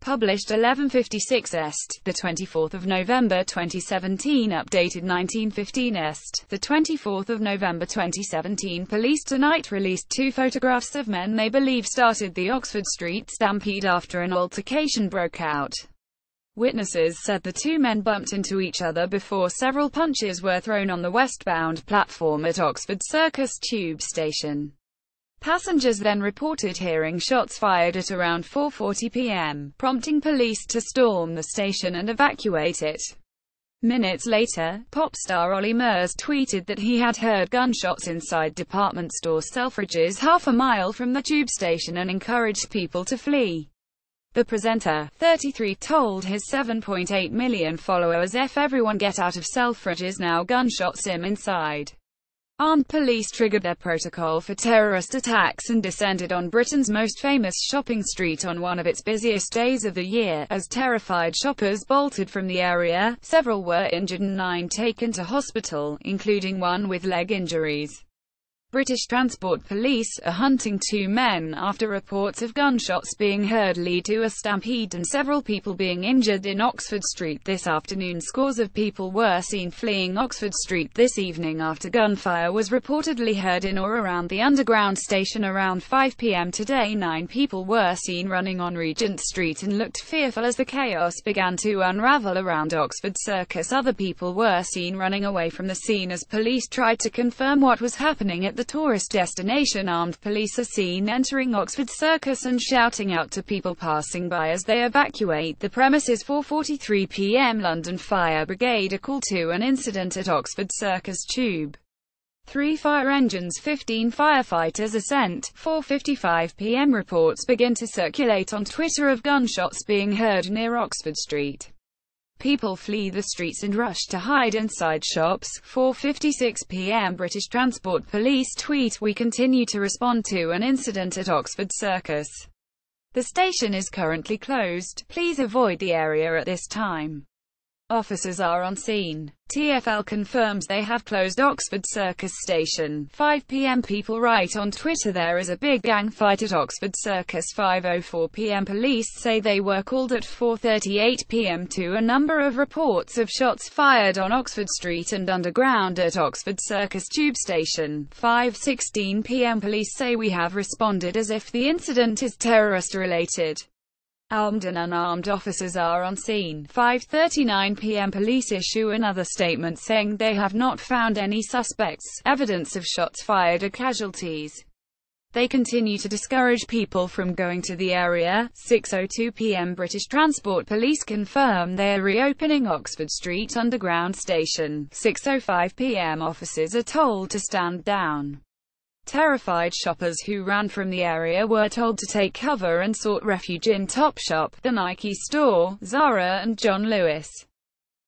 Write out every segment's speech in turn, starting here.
Published 11:56 Est, the 24th of November 2017. Updated 19:15 Est, the 24th of November 2017. Police tonight released two photographs of men they believe started the Oxford Street stampede after an altercation broke out. Witnesses said the two men bumped into each other before several punches were thrown on the westbound platform at Oxford Circus tube station. Passengers then reported hearing shots fired at around 4:40 p.m., prompting police to storm the station and evacuate it. Minutes later, pop star Ollie Murs tweeted that he had heard gunshots inside department store Selfridges half a mile from the tube station and encouraged people to flee. The presenter, 33, told his 7.8 million followers, "F everyone, get out of Selfridges now, gunshots him inside." Armed police triggered their protocol for terrorist attacks and descended on Britain's most famous shopping street on one of its busiest days of the year. As terrified shoppers bolted from the area, several were injured and 9 taken to hospital, including one with leg injuries. British Transport Police are hunting two men after reports of gunshots being heard lead to a stampede and several people being injured in Oxford Street this afternoon. Scores of people were seen fleeing Oxford Street this evening after gunfire was reportedly heard in or around the Underground station around 5 p.m. today. 9 people were seen running on Regent Street and looked fearful as the chaos began to unravel around Oxford Circus. Other people were seen running away from the scene as police tried to confirm what was happening at the tourist destination. Armed police are seen entering Oxford Circus and shouting out to people passing by as they evacuate the premises. 4:43 p.m. London Fire Brigade are called to an incident at Oxford Circus tube. 3 fire engines, 15 firefighters are sent. 4:55 p.m. Reports begin to circulate on Twitter of gunshots being heard near Oxford Street. People flee the streets and rush to hide inside shops. 4:56 p.m. British Transport Police tweet, "We continue to respond to an incident at Oxford Circus. The station is currently closed. Please avoid the area at this time." Officers are on scene. TfL confirms they have closed Oxford Circus station. 5 p.m. People write on Twitter, "There is a big gang fight at Oxford Circus." 5:04 p.m. Police say they were called at 4:38 p.m. to a number of reports of shots fired on Oxford Street and Underground at Oxford Circus tube station. 5:16 p.m. Police say, "We have responded as if the incident is terrorist related." Armed and unarmed officers are on scene. 5:39 p.m. Police issue another statement saying they have not found any suspects, evidence of shots fired or casualties. They continue to discourage people from going to the area. 6:02 p.m. British Transport Police confirm they are reopening Oxford Street Underground station. 6:05 p.m. Officers are told to stand down. Terrified shoppers who ran from the area were told to take cover and sought refuge in Topshop, the Nike store, Zara and John Lewis.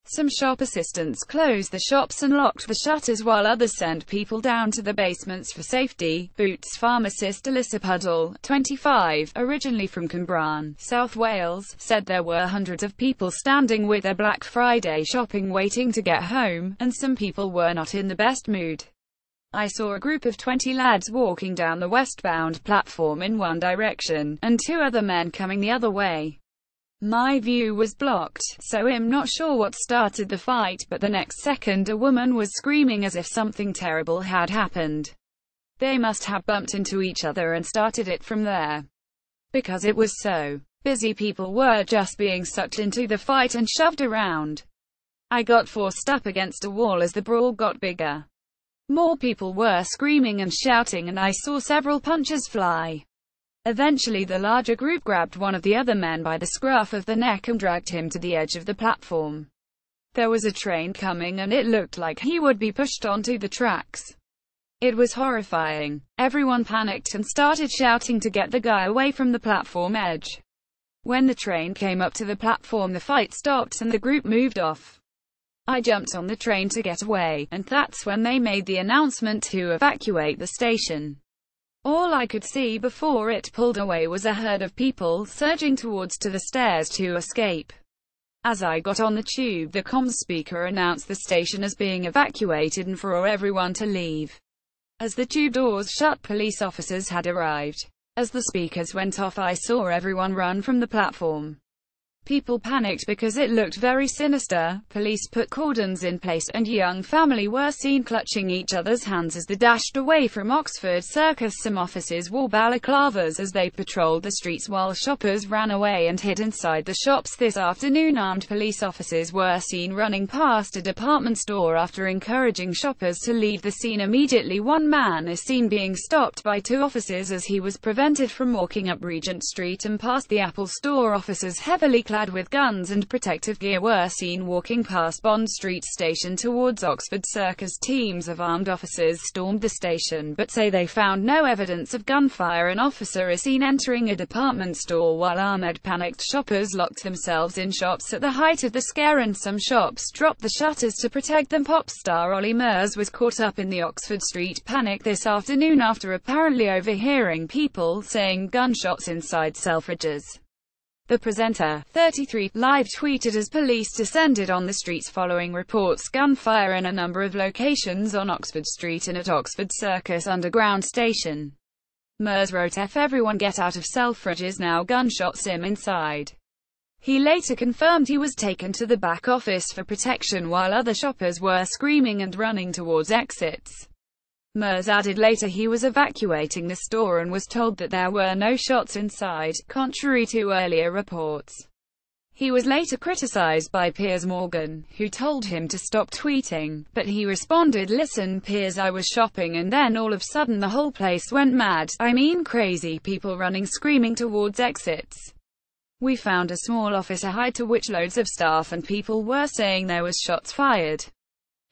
Some shop assistants closed the shops and locked the shutters while others sent people down to the basements for safety. Boots pharmacist Alyssa Puddle, 25, originally from Cwmbran, South Wales, said there were hundreds of people standing with their Black Friday shopping waiting to get home, and some people were not in the best mood. "I saw a group of 20 lads walking down the westbound platform in one direction, and 2 other men coming the other way. My view was blocked, so I'm not sure what started the fight, but the next second a woman was screaming as if something terrible had happened. They must have bumped into each other and started it from there. Because it was so busy, people were just being sucked into the fight and shoved around. I got forced up against a wall as the brawl got bigger. More people were screaming and shouting and I saw several punches fly. Eventually the larger group grabbed one of the other men by the scruff of the neck and dragged him to the edge of the platform. There was a train coming and it looked like he would be pushed onto the tracks. It was horrifying. Everyone panicked and started shouting to get the guy away from the platform edge. When the train came up to the platform, the fight stopped and the group moved off. I jumped on the train to get away, and that's when they made the announcement to evacuate the station. All I could see before it pulled away was a herd of people surging towards the stairs to escape. As I got on the tube, the comms speaker announced the station as being evacuated and for everyone to leave. As the tube doors shut, police officers had arrived. As the speakers went off, I saw everyone run from the platform. People panicked because it looked very sinister. Police put cordons in place, and a young family were seen clutching each other's hands as they dashed away from Oxford Circus. Some officers wore balaclavas as they patrolled the streets while shoppers ran away and hid inside the shops. This afternoon, armed police officers were seen running past a department store after encouraging shoppers to leave the scene immediately. One man is seen being stopped by two officers as he was prevented from walking up Regent Street and past the Apple store. Officers heavily clad with guns and protective gear were seen walking past Bond Street station towards Oxford Circus. Teams of armed officers stormed the station, but say they found no evidence of gunfire. An officer is seen entering a department store while armed panicked shoppers locked themselves in shops at the height of the scare, and some shops dropped the shutters to protect them. Pop star Ollie Murs was caught up in the Oxford Street panic this afternoon after apparently overhearing people saying gunshots inside Selfridges. The presenter, 33, live tweeted as police descended on the streets following reports gunfire in a number of locations on Oxford Street and at Oxford Circus Underground Station. Murs wrote, "F everyone, get out of Selfridges now, gunshots inside." He later confirmed he was taken to the back office for protection while other shoppers were screaming and running towards exits. Murs added later he was evacuating the store and was told that there were no shots inside, contrary to earlier reports. He was later criticized by Piers Morgan, who told him to stop tweeting, but he responded, "Listen, Piers, I was shopping and then all of a sudden the whole place went mad. I mean crazy, people running, screaming towards exits. We found a small office hide to which loads of staff and people were saying there was shots fired.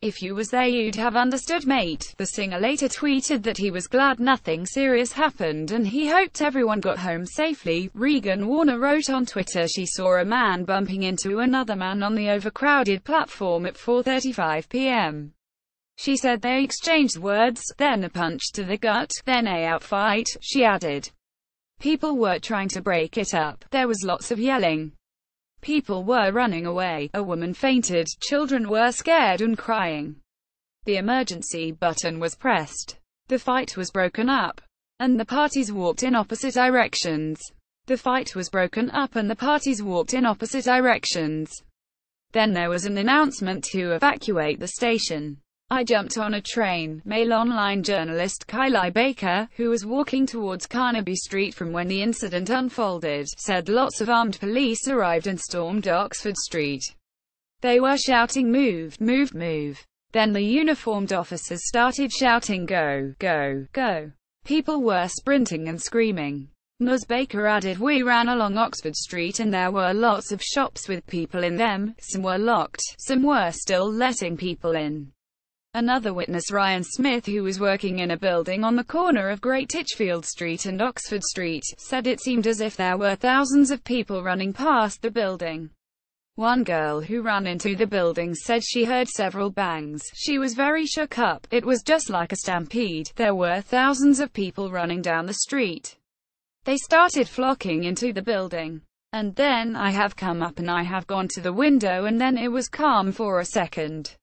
If you was there you'd have understood, mate." The singer later tweeted that he was glad nothing serious happened and he hoped everyone got home safely. Regan Warner wrote on Twitter she saw a man bumping into another man on the overcrowded platform at 4:35 p.m. She said they exchanged words, then a punch to the gut, then a outfight. She added, "People were trying to break it up. There was lots of yelling. People were running away. A woman fainted. Children were scared and crying. The emergency button was pressed. The fight was broken up, and the parties walked in opposite directions. The fight was broken up and the parties walked in opposite directions. Then there was an announcement to evacuate the station. I jumped on a train." Mail Online journalist Kylie Baker, who was walking towards Carnaby Street from when the incident unfolded, said lots of armed police arrived and stormed Oxford Street. They were shouting, "Move, move, move." Then the uniformed officers started shouting, "Go, go, go." People were sprinting and screaming. Ms. Baker added, "We ran along Oxford Street and there were lots of shops with people in them. Some were locked, some were still letting people in." Another witness, Ryan Smith, who was working in a building on the corner of Great Titchfield Street and Oxford Street, said it seemed as if there were thousands of people running past the building. One girl who ran into the building said she heard several bangs. She was very shook up. "It was just like a stampede. There were thousands of people running down the street. They started flocking into the building. And then I have come up and I have gone to the window and then it was calm for a second.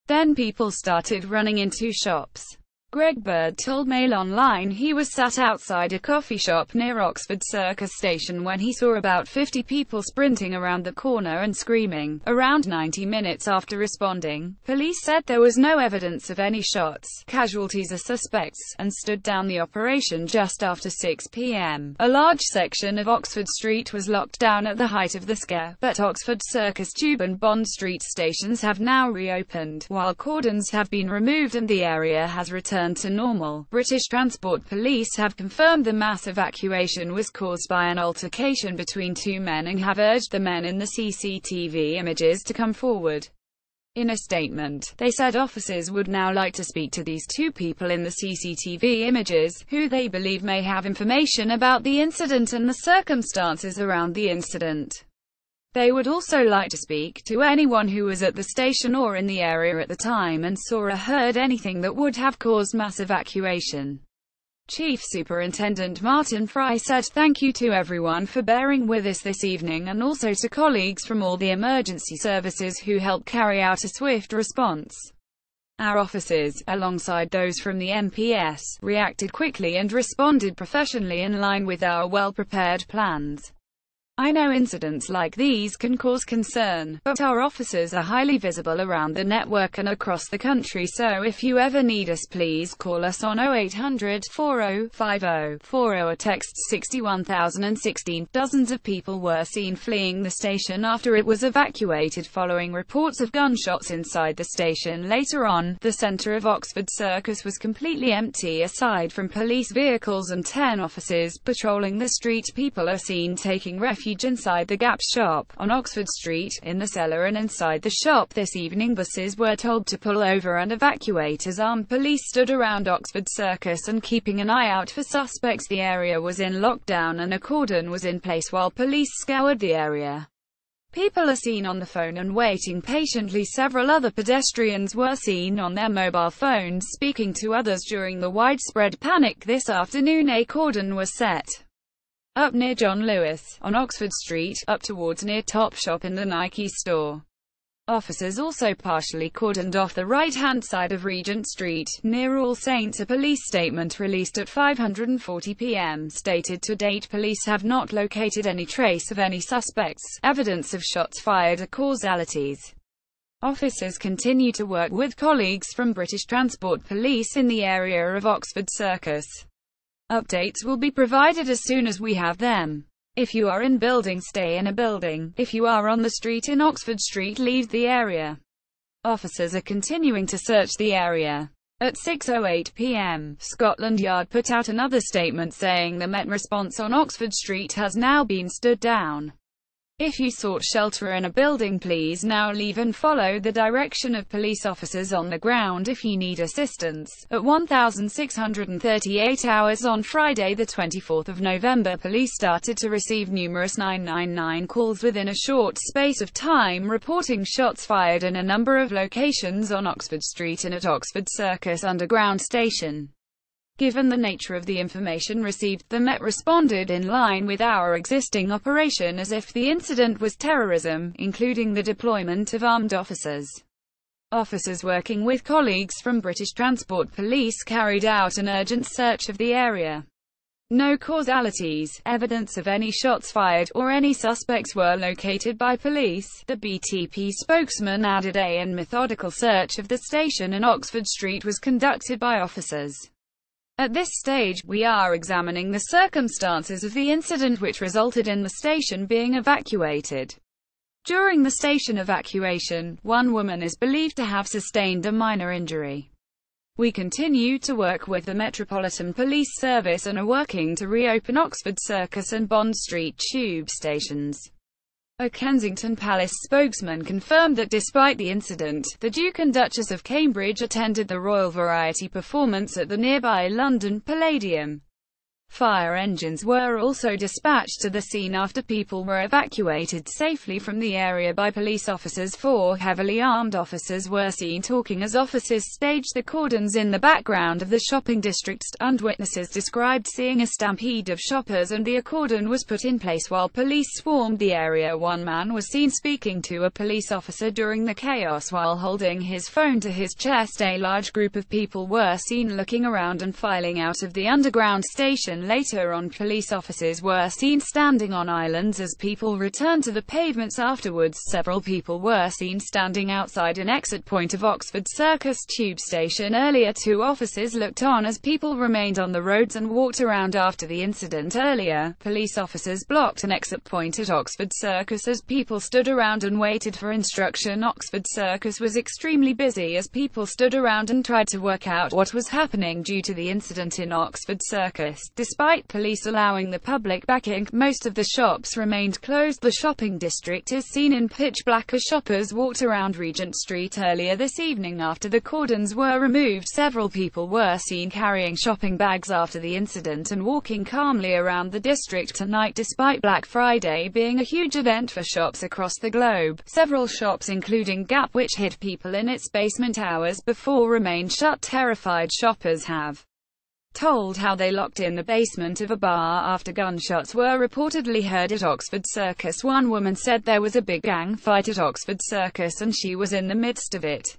Then people started running into shops." Greg Bird told Mail Online he was sat outside a coffee shop near Oxford Circus Station when he saw about 50 people sprinting around the corner and screaming. Around 90 minutes after responding, police said there was no evidence of any shots, casualties or suspects, and stood down the operation just after 6 p.m. A large section of Oxford Street was locked down at the height of the scare, but Oxford Circus Tube and Bond Street stations have now reopened, while cordons have been removed and the area has returned to normal. British Transport Police have confirmed the mass evacuation was caused by an altercation between two men and have urged the men in the CCTV images to come forward. In a statement, they said officers would now like to speak to these two people in the CCTV images, who they believe may have information about the incident and the circumstances around the incident. They would also like to speak to anyone who was at the station or in the area at the time and saw or heard anything that would have caused mass evacuation. Chief Superintendent Martin Fry said, "Thank you to everyone for bearing with us this evening and also to colleagues from all the emergency services who helped carry out a swift response. Our officers, alongside those from the MPS, reacted quickly and responded professionally in line with our well-prepared plans. I know incidents like these can cause concern, but our officers are highly visible around the network and across the country, so if you ever need us, please call us on 0800 40 50 40 or text 61016. Dozens of people were seen fleeing the station after it was evacuated following reports of gunshots inside the station. Later on, the centre of Oxford Circus was completely empty aside from police vehicles and 10 officers patrolling the street. People are seen taking refuge inside the Gap shop on Oxford Street, in the cellar and inside the shop this evening. Buses were told to pull over and evacuate as armed police stood around Oxford Circus and keeping an eye out for suspects. The area was in lockdown and a cordon was in place while police scoured the area. People are seen on the phone and waiting patiently. Several other pedestrians were seen on their mobile phones speaking to others during the widespread panic this afternoon. A cordon was set up near John Lewis, on Oxford Street, up towards near Topshop in the Nike store. Officers also partially cordoned off the right-hand side of Regent Street, near All Saints. A police statement released at 5:40 p.m. stated, to date police have not located any trace of any suspects, evidence of shots fired or causalities. Officers continue to work with colleagues from British Transport Police in the area of Oxford Circus. Updates will be provided as soon as we have them. If you are in building, stay in a building. If you are on the street in Oxford Street, leave the area. Officers are continuing to search the area. At 6:08 p.m, Scotland Yard put out another statement saying the Met response on Oxford Street has now been stood down. If you sought shelter in a building, please now leave and follow the direction of police officers on the ground if you need assistance. At 1638 hours on Friday the 24th of November, police started to receive numerous 999 calls within a short space of time reporting shots fired in a number of locations on Oxford Street and at Oxford Circus Underground Station. Given the nature of the information received, the Met responded in line with our existing operation as if the incident was terrorism, including the deployment of armed officers. Officers working with colleagues from British Transport Police carried out an urgent search of the area. No causalities, evidence of any shots fired, or any suspects were located by police, the BTP spokesman added. A methodical search of the station and Oxford Street was conducted by officers. At this stage, we are examining the circumstances of the incident which resulted in the station being evacuated. During the station evacuation, one woman is believed to have sustained a minor injury. We continue to work with the Metropolitan Police Service and are working to reopen Oxford Circus and Bond Street tube stations. A Kensington Palace spokesman confirmed that despite the incident, the Duke and Duchess of Cambridge attended the Royal Variety performance at the nearby London Palladium. Fire engines were also dispatched to the scene after people were evacuated safely from the area by police officers. 4 heavily armed officers were seen talking as officers staged the cordons in the background of the shopping district, and witnesses described seeing a stampede of shoppers and the cordon was put in place while police swarmed the area. One man was seen speaking to a police officer during the chaos while holding his phone to his chest. A large group of people were seen looking around and filing out of the underground station. Later on, police officers were seen standing on islands as people returned to the pavements afterwards. Several people were seen standing outside an exit point of Oxford Circus tube station earlier. 2 officers looked on as people remained on the roads and walked around after the incident. Earlier, police officers blocked an exit point at Oxford Circus as people stood around and waited for instruction. Oxford Circus was extremely busy as people stood around and tried to work out what was happening due to the incident in Oxford Circus. Despite police allowing the public back in, most of the shops remained closed. The shopping district is seen in pitch black as shoppers walked around Regent Street earlier this evening after the cordons were removed. Several people were seen carrying shopping bags after the incident and walking calmly around the district tonight. Despite Black Friday being a huge event for shops across the globe, several shops including Gap, which hid people in its basement hours before, remained shut. Terrified shoppers have told how they locked in the basement of a bar after gunshots were reportedly heard at Oxford Circus. One woman said there was a big gang fight at Oxford Circus and she was in the midst of it.